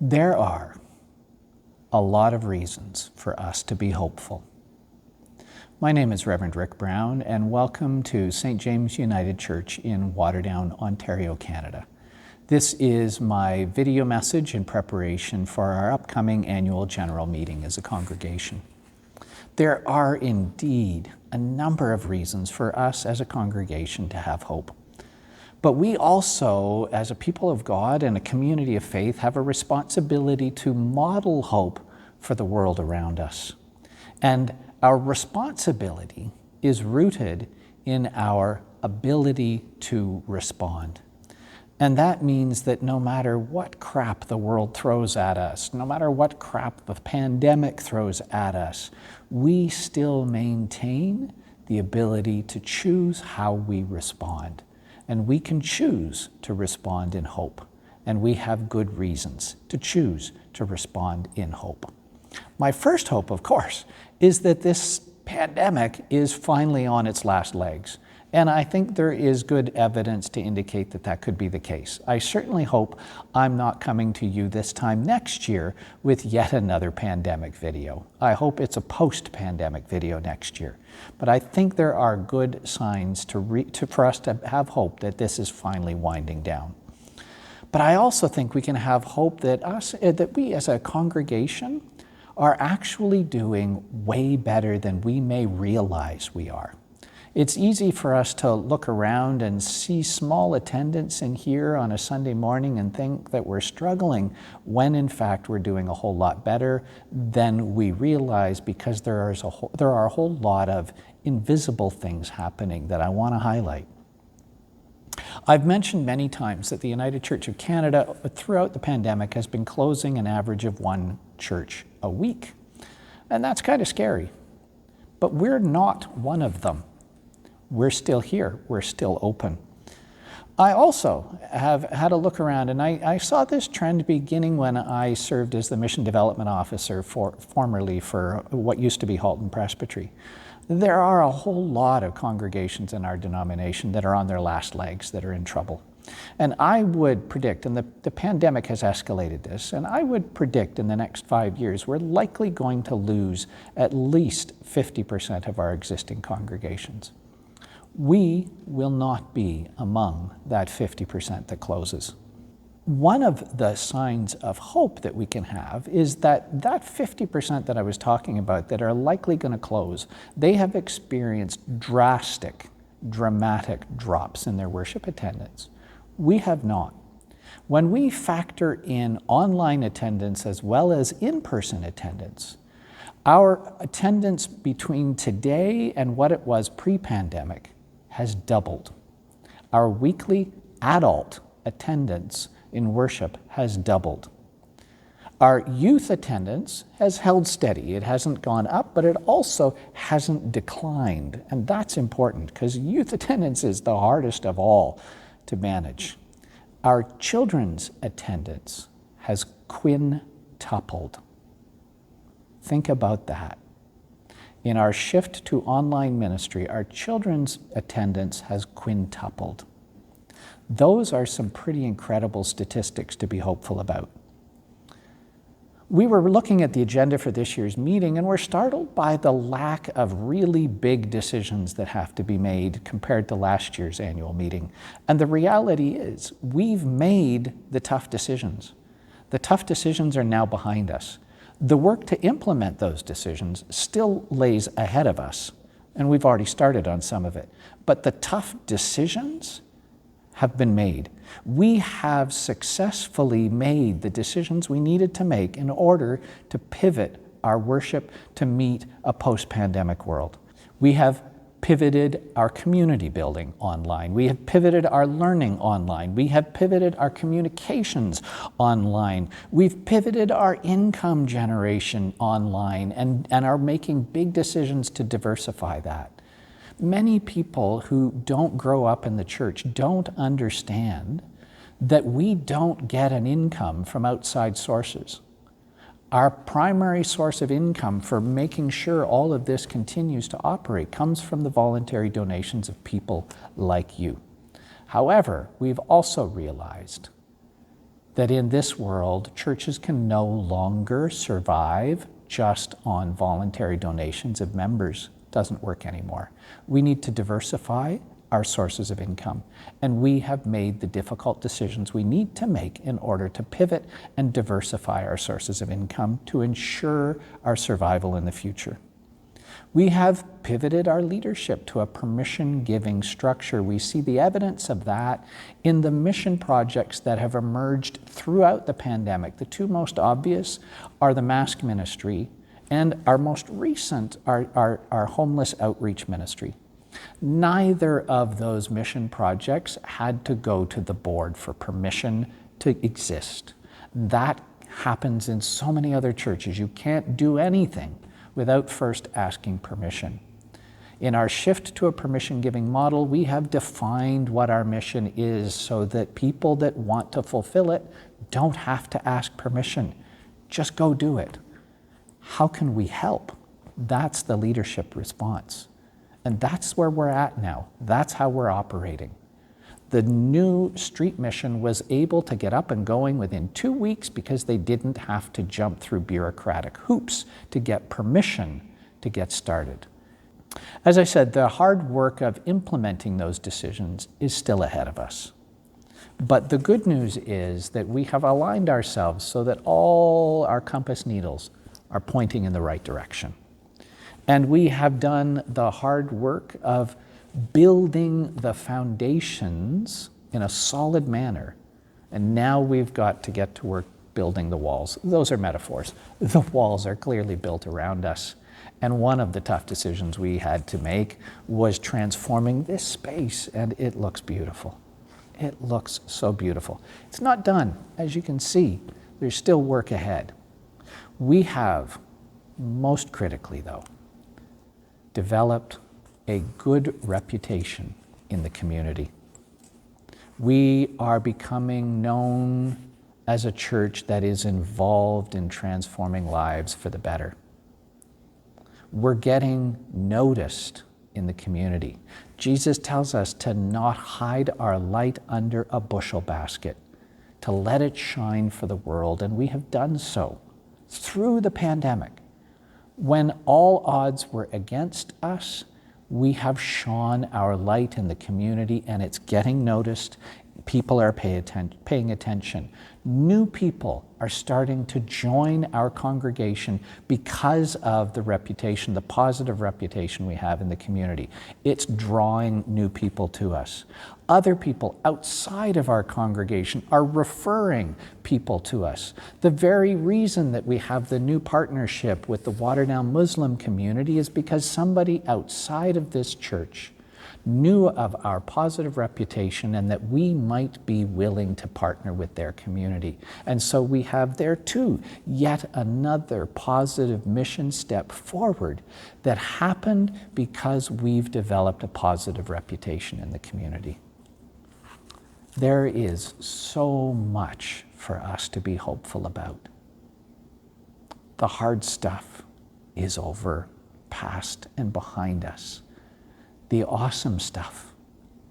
There are a lot of reasons for us to be hopeful. My name is Reverend Ryk Brown, and welcome to St. James United Church in Waterdown, Ontario, Canada. This is my video message in preparation for our upcoming annual general meeting as a congregation. There are indeed a number of reasons for us as a congregation to have hope. But we also, as a people of God and a community of faith, have a responsibility to model hope for the world around us. And our responsibility is rooted in our ability to respond. And that means that no matter what crap the world throws at us, no matter what crap the pandemic throws at us, we still maintain the ability to choose how we respond. And we can choose to respond in hope. And we have good reasons to choose to respond in hope. My first hope, of course, is that this pandemic is finally on its last legs. And I think there is good evidence to indicate that that could be the case. I certainly hope I'm not coming to you this time next year with yet another pandemic video. I hope it's a post-pandemic video next year. But I think there are good signs for us to have hope that this is finally winding down. But I also think we can have hope that we as a congregation are actually doing way better than we may realize we are. It's easy for us to look around and see small attendance in here on a Sunday morning and think that we're struggling, when in fact we're doing a whole lot better than we realize, because there are a whole lot of invisible things happening that I want to highlight. I've mentioned many times that the United Church of Canada throughout the pandemic has been closing an average of one church a week. And that's kind of scary. But we're not one of them. We're still here. We're still open. I also have had a look around, and I saw this trend beginning when I served as the Mission Development Officer formerly for what used to be Halton Presbytery. There are a whole lot of congregations in our denomination that are on their last legs, that are in trouble. And I would predict, and the pandemic has escalated this, and I would predict in the next 5 years, we're likely going to lose at least 50% of our existing congregations. We will not be among that 50% that closes. One of the signs of hope that we can have is that 50% that I was talking about that are likely going to close, they have experienced dramatic drops in their worship attendance. We have not. When we factor in online attendance as well as in-person attendance, our attendance between today and what it was pre-pandemic has doubled. Our weekly adult attendance in worship has doubled. Our youth attendance has held steady. It hasn't gone up, but it also hasn't declined. And that's important because youth attendance is the hardest of all to manage. Our children's attendance has quintupled. Think about that. In our shift to online ministry, our children's attendance has quintupled. Those are some pretty incredible statistics to be hopeful about. We were looking at the agenda for this year's meeting, and we're startled by the lack of really big decisions that have to be made compared to last year's annual meeting. And the reality is, we've made the tough decisions. The tough decisions are now behind us. The work to implement those decisions still lays ahead of us, and we've already started on some of it. But the tough decisions have been made. We have successfully made the decisions we needed to make in order to pivot our worship to meet a post-pandemic world. We have pivoted our community building online. We have pivoted our learning online. We have pivoted our communications online. We've pivoted our income generation online and are making big decisions to diversify that. Many people who don't grow up in the church don't understand that we don't get an income from outside sources. Our primary source of income for making sure all of this continues to operate comes from the voluntary donations of people like you. However, we've also realized that in this world, churches can no longer survive just on voluntary donations of members. Doesn't work anymore. We need to diversify our sources of income, and we have made the difficult decisions we need to make in order to pivot and diversify our sources of income to ensure our survival in the future. We have pivoted our leadership to a permission-giving structure. We see the evidence of that in the mission projects that have emerged throughout the pandemic. The two most obvious are the mask ministry and our most recent, our homeless outreach ministry. Neither of those mission projects had to go to the board for permission to exist. That happens in so many other churches. You can't do anything without first asking permission. In our shift to a permission-giving model, we have defined what our mission is so that people that want to fulfill it don't have to ask permission. Just go do it. How can we help? That's the leadership response. And that's where we're at now. That's how we're operating. The new street mission was able to get up and going within 2 weeks because they didn't have to jump through bureaucratic hoops to get permission to get started. As I said, the hard work of implementing those decisions is still ahead of us. But the good news is that we have aligned ourselves so that all our compass needles are pointing in the right direction. And we have done the hard work of building the foundations in a solid manner. And now we've got to get to work building the walls. Those are metaphors. The walls are clearly built around us. And one of the tough decisions we had to make was transforming this space, and it looks beautiful. It looks so beautiful. It's not done, as you can see. There's still work ahead. We have, most critically though, developed a good reputation in the community. We are becoming known as a church that is involved in transforming lives for the better. We're getting noticed in the community. Jesus tells us to not hide our light under a bushel basket, to let it shine for the world, and we have done so through the pandemic. When all odds were against us, we have shone our light in the community, and it's getting noticed. People are paying attention. New people are starting to join our congregation because of the reputation, the positive reputation we have in the community. It's drawing new people to us. Other people outside of our congregation are referring people to us. The very reason that we have the new partnership with the Waterdown Muslim community is because somebody outside of this church knew of our positive reputation and that we might be willing to partner with their community. And so we have there too yet another positive mission step forward that happened because we've developed a positive reputation in the community. There is so much for us to be hopeful about. The hard stuff is over, past, and behind us. The awesome stuff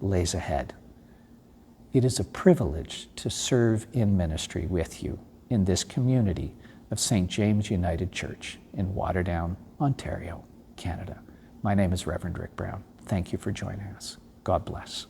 lays ahead. It is a privilege to serve in ministry with you in this community of St. James United Church in Waterdown, Ontario, Canada. My name is Reverend Ryk Brown. Thank you for joining us. God bless.